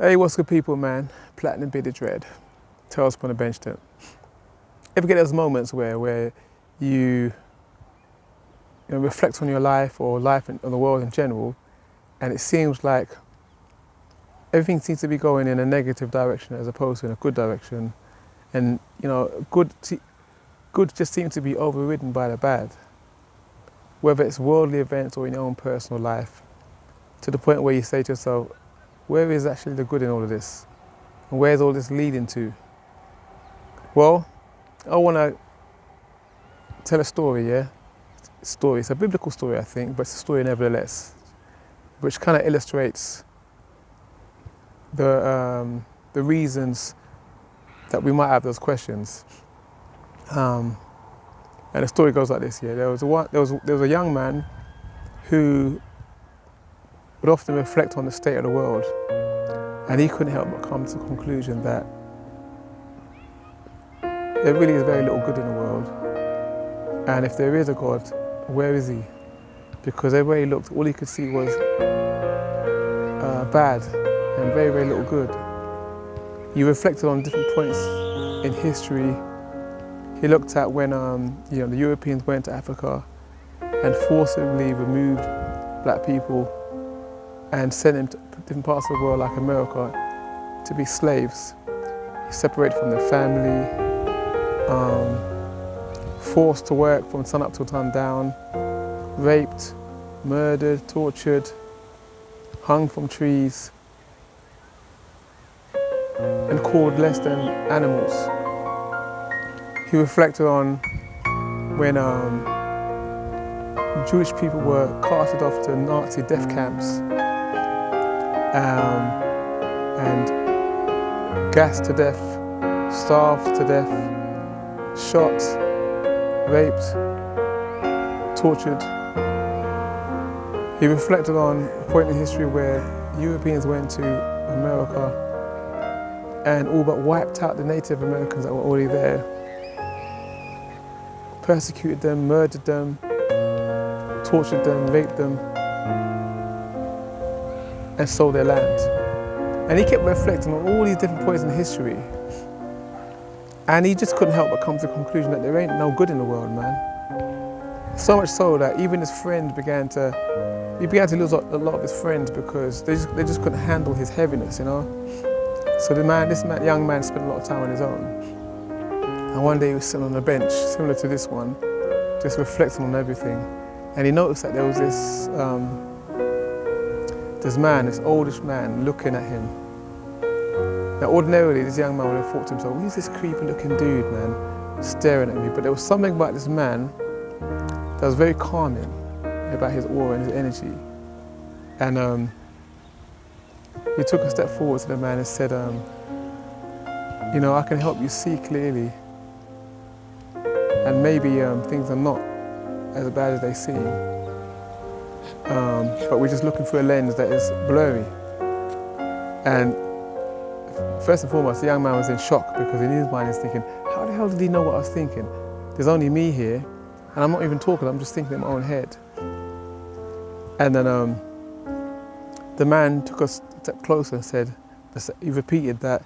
Hey, what's good people, man? Platinum Bearded Dread. Tales upon a bench top. Ever get those moments where you reflect on your life or life and the world in general, and it seems like everything seems to be going in a negative direction as opposed to in a good direction, and good just seems to be overridden by the bad, whether it's worldly events or in your own personal life, to the point where you say to yourself, where is actually the good in all of this? And where's all this leading to? Well, I want to tell a story, yeah? It's a biblical story, I think, but it's a story nevertheless, which kind of illustrates the reasons that we might have those questions. And the story goes like this, yeah? There was a young man who would often reflect on the state of the world, and he couldn't help but come to the conclusion that there really is very little good in the world, and if there is a God, where is he? Because everywhere he looked, all he could see was bad and very, very little good. He reflected on different points in history. He looked at when the Europeans went to Africa and forcibly removed black people and sent them to different parts of the world, like America, to be slaves. He separated from their family, forced to work from sun up till sundown, raped, murdered, tortured, hung from trees, and called less than animals. He reflected on when Jewish people were carted off to Nazi death camps and gassed to death, starved to death, shot, raped, tortured. He reflected on a point in history where Europeans went to America and all but wiped out the Native Americans that were already there, persecuted them, murdered them, tortured them, raped them, and sold their land. And he kept reflecting on all these different points in history, and he just couldn't help but come to the conclusion that there ain't no good in the world, man. So much so that even his friend began to lose a lot of his friends because they just couldn't handle his heaviness, So this young man spent a lot of time on his own. And one day he was sitting on a bench, similar to this one, just reflecting on everything. And he noticed that there was this oldish man looking at him. Now ordinarily this young man would have thought to himself, who's this creepy looking dude, man, staring at me? But there was something about this man that was very calming about his aura and his energy. And he took a step forward to the man and said, I can help you see clearly, and maybe things are not as bad as they seem, but we're just looking through a lens that is blurry. And first and foremost, the young man was in shock because in his mind he's thinking, how the hell did he know what I was thinking? There's only me here, and I'm not even talking, I'm just thinking in my own head. And then the man took a step closer and said, he repeated that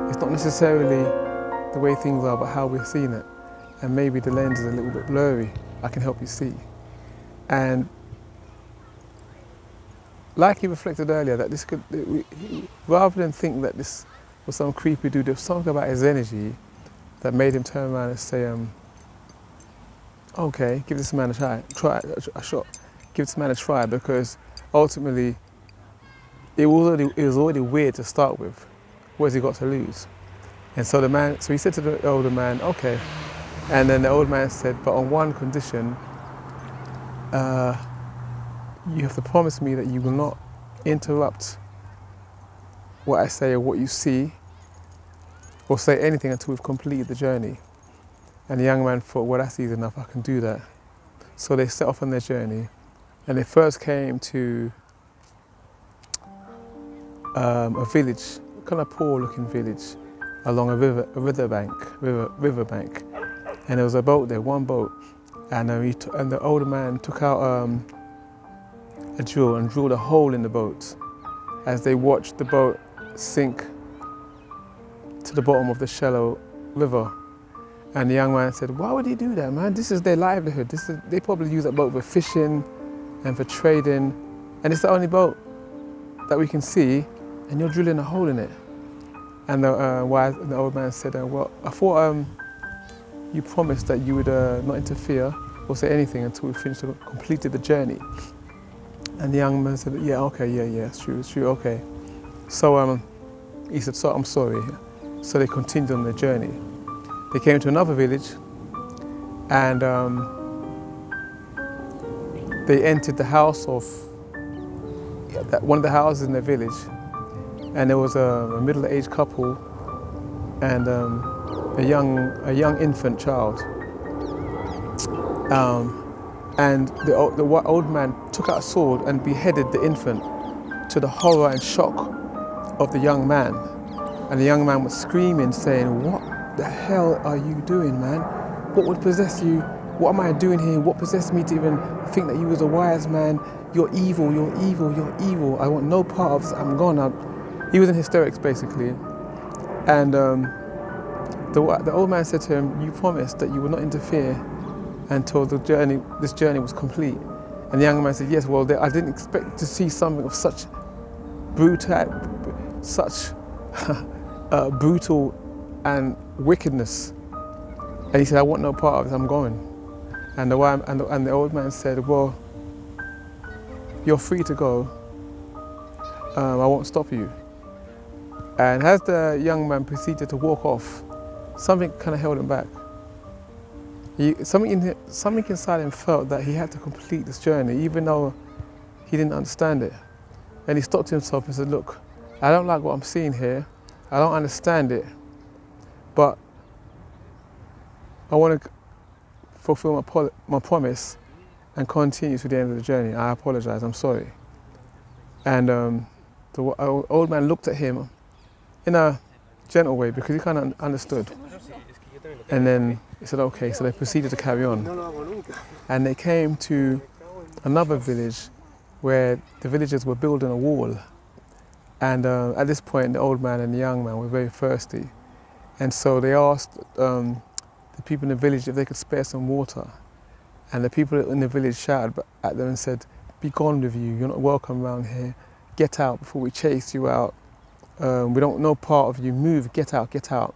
it's not necessarily the way things are, but how we're seeing it. And maybe the lens is a little bit blurry. I can help you see. And like he reflected earlier, that rather than think that this was some creepy dude, there was something about his energy that made him turn around and say, okay, give this man a shot. Give this man a try, because ultimately it was already weird to start with. What has he got to lose? And so he said to the older man, okay. And then the old man said, but on one condition, you have to promise me that you will not interrupt what I say or what you see, or say anything until we've completed the journey. And the young man thought, well, that's easy enough, I can do that. So they set off on their journey, and they first came to a village, kind of poor-looking village, along a riverbank. And there was a boat there, one boat, and the older man took out a drill and drilled a hole in the boat. As they watched the boat sink to the bottom of the shallow river. And the young man said, why would he do that, man? This is their livelihood. They probably use that boat for fishing and for trading. And it's the only boat that we can see, and you're drilling a hole in it. And the old man said, well, I thought you promised that you would not interfere or say anything until we completed the journey. And the young man said, yeah, okay, yeah, it's true, okay. So he said, so I'm sorry. So they continued on their journey. They came to another village, and they entered the house of one of the houses in the village, and there was a middle-aged couple and a young infant child. And the old man took out a sword and beheaded the infant, to the horror and shock of the young man. And the young man was screaming, saying, what the hell are you doing, man? What would possess you? What am I doing here? What possessed me to even think that you was a wise man? You're evil, you're evil, you're evil. I want no part of this, I'm gone. He was in hysterics, basically. And the old man said to him, you promised that you would not interfere until this journey was complete. And the young man said, yes, well, I didn't expect to see something of such brutal and wickedness. And he said, I want no part of it, I'm going. And the old man said, well, you're free to go. I won't stop you. And as the young man proceeded to walk off, something kind of held him back. Something inside him felt that he had to complete this journey, even though he didn't understand it. And he stopped himself and said, look, I don't like what I'm seeing here. I don't understand it, but I want to fulfill my promise and continue to the end of the journey. I apologize, I'm sorry. And the old man looked at him in a gentle way because he kind of understood. And then he said, okay, so they proceeded to carry on. And they came to another village where the villagers were building a wall. And at this point, the old man and the young man were very thirsty. And so they asked the people in the village if they could spare some water. And the people in the village shouted at them and said, be gone with you, you're not welcome around here. Get out before we chase you out. We don't know part of you, move, get out, get out.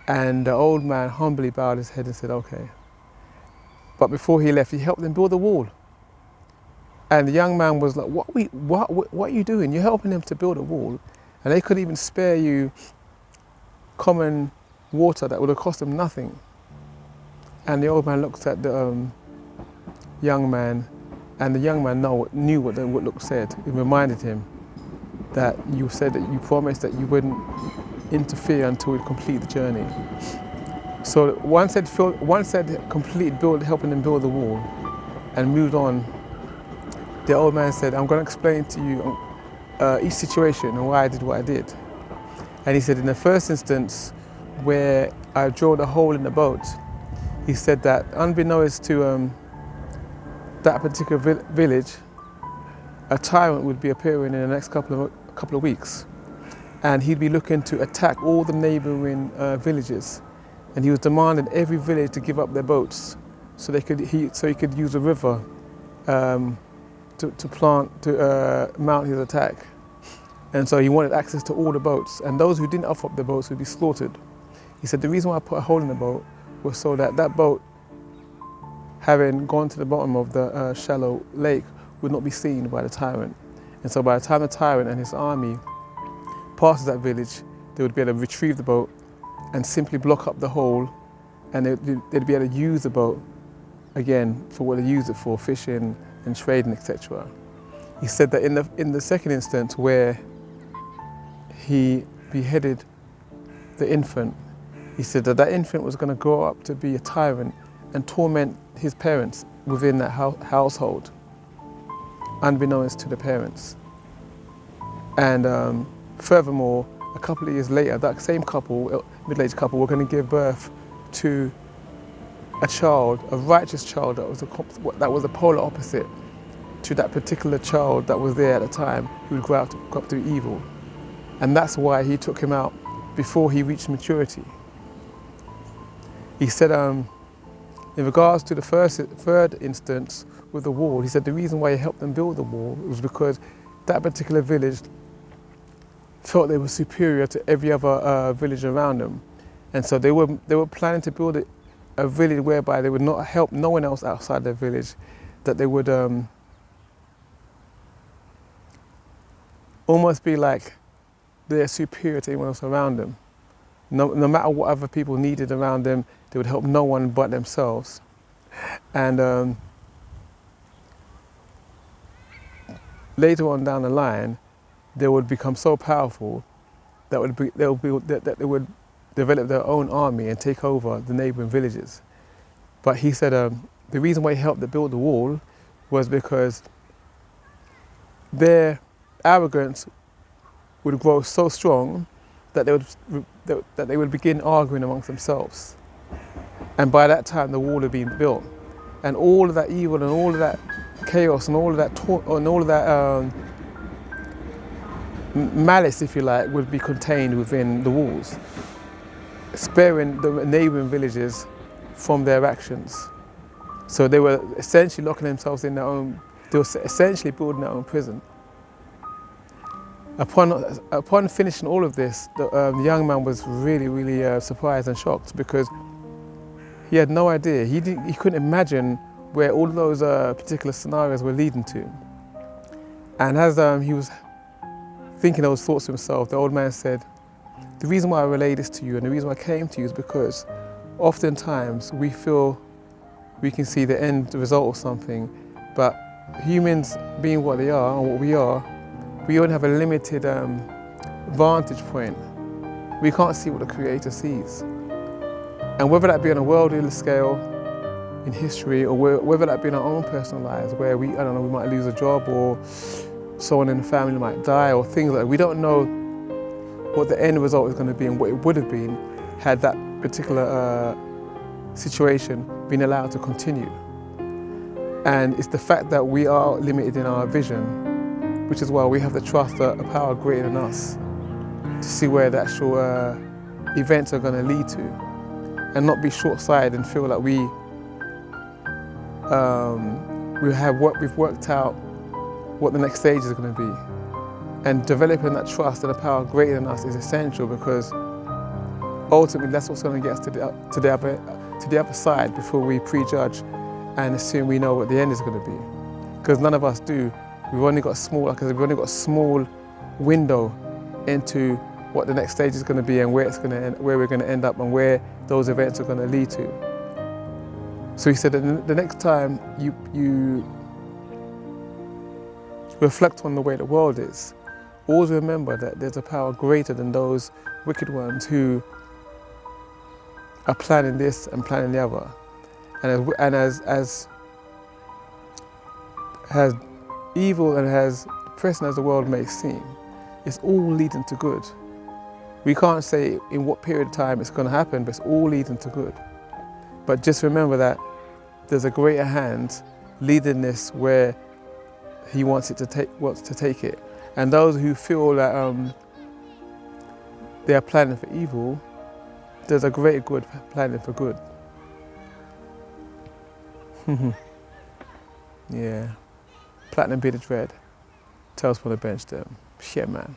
And the old man humbly bowed his head and said, okay. But before he left, he helped them build a wall. And the young man was like, what are you doing? You're helping them to build a wall. And they could even spare you common water that would have cost them nothing. And the old man looked at the young man, and the young man knew what the look said. It reminded him that you said that you promised that you wouldn't interfere until we complete the journey. So once they'd helping them build the wall and moved on, the old man said, I'm going to explain to you each situation and why I did what I did. And he said, in the first instance, where I drilled a hole in the boat, he said that unbeknownst to that particular village, a tyrant would be appearing in the next couple of weeks. And he'd be looking to attack all the neighboring villages. And he was demanding every village to give up their boats so he could use the river to mount his attack. And so he wanted access to all the boats, and those who didn't offer up their boats would be slaughtered. He said the reason why I put a hole in the boat was so that boat, having gone to the bottom of the shallow lake, would not be seen by the tyrant. And so by the time the tyrant and his army passes that village, they would be able to retrieve the boat and simply block up the hole, and they'd be able to use the boat again for what they used it for, fishing and trading, etc. He said that in the second instance, where he beheaded the infant, he said that infant was going to grow up to be a tyrant and torment his parents within that household, unbeknownst to the parents. And furthermore, a couple of years later, that same couple, middle-aged couple, were going to give birth to a child, a righteous child that was the polar opposite to that particular child that was there at the time, who would grow up to be evil. And that's why he took him out before he reached maturity. He said, in regards to the third instance with the wall, he said the reason why he helped them build the wall was because that particular village felt they were superior to every other village around them. And so they were planning to build a village whereby they would not help no one else outside their village, that they would almost be like they're superior to anyone else around them. No matter what other people needed around them, they would help no one but themselves. And later on down the line, they would become so powerful that they would develop their own army and take over the neighboring villages. But he said the reason why he helped them build the wall was because their arrogance would grow so strong that they would begin arguing amongst themselves. And by that time, the wall had been built, and all of that evil and all of that chaos and all of that malice, if you like, would be contained within the walls, sparing the neighbouring villages from their actions. So they were essentially locking themselves in they were essentially building their own prison. Upon finishing all of this, the young man was really surprised and shocked, because he had no idea. He couldn't imagine where all those particular scenarios were leading to. And as he was thinking those thoughts to himself, the old man said, "The reason why I relay this to you and the reason why I came to you is because oftentimes we feel we can see the end result of something, but humans being what they are and what we are, we only have a limited vantage point. We can't see what the Creator sees. And whether that be on a worldly scale, in history, or whether that be in our own personal lives, where we might lose a job, or someone in the family might die, or things like that, we don't know what the end result is going to be and what it would have been had that particular situation been allowed to continue. And it's the fact that we are limited in our vision, which is why we have to trust a power greater than us to see where the actual events are going to lead to, and not be short-sighted and feel like we've worked out what the next stage is going to be. And developing that trust and a power greater than us is essential, because ultimately that's what's going to get us to the other side before we prejudge and assume we know what the end is going to be. Because none of us do. We've only got a small window into what the next stage is going to be, and where we're going to end up, and where those events are going to lead to. So he said that the next time you reflect on the way the world is, always remember that there's a power greater than those wicked ones who are planning this and planning the other. And as evil and as depressing as the world may seem, it's all leading to good. We can't say in what period of time it's going to happen, but it's all leading to good. But just remember that there's a greater hand leading this where he wants to take it. And those who feel that they are planning for evil, there's a greater good planning for good. Yeah. Platinum bearded red. Tales from the bench there. Shit, man.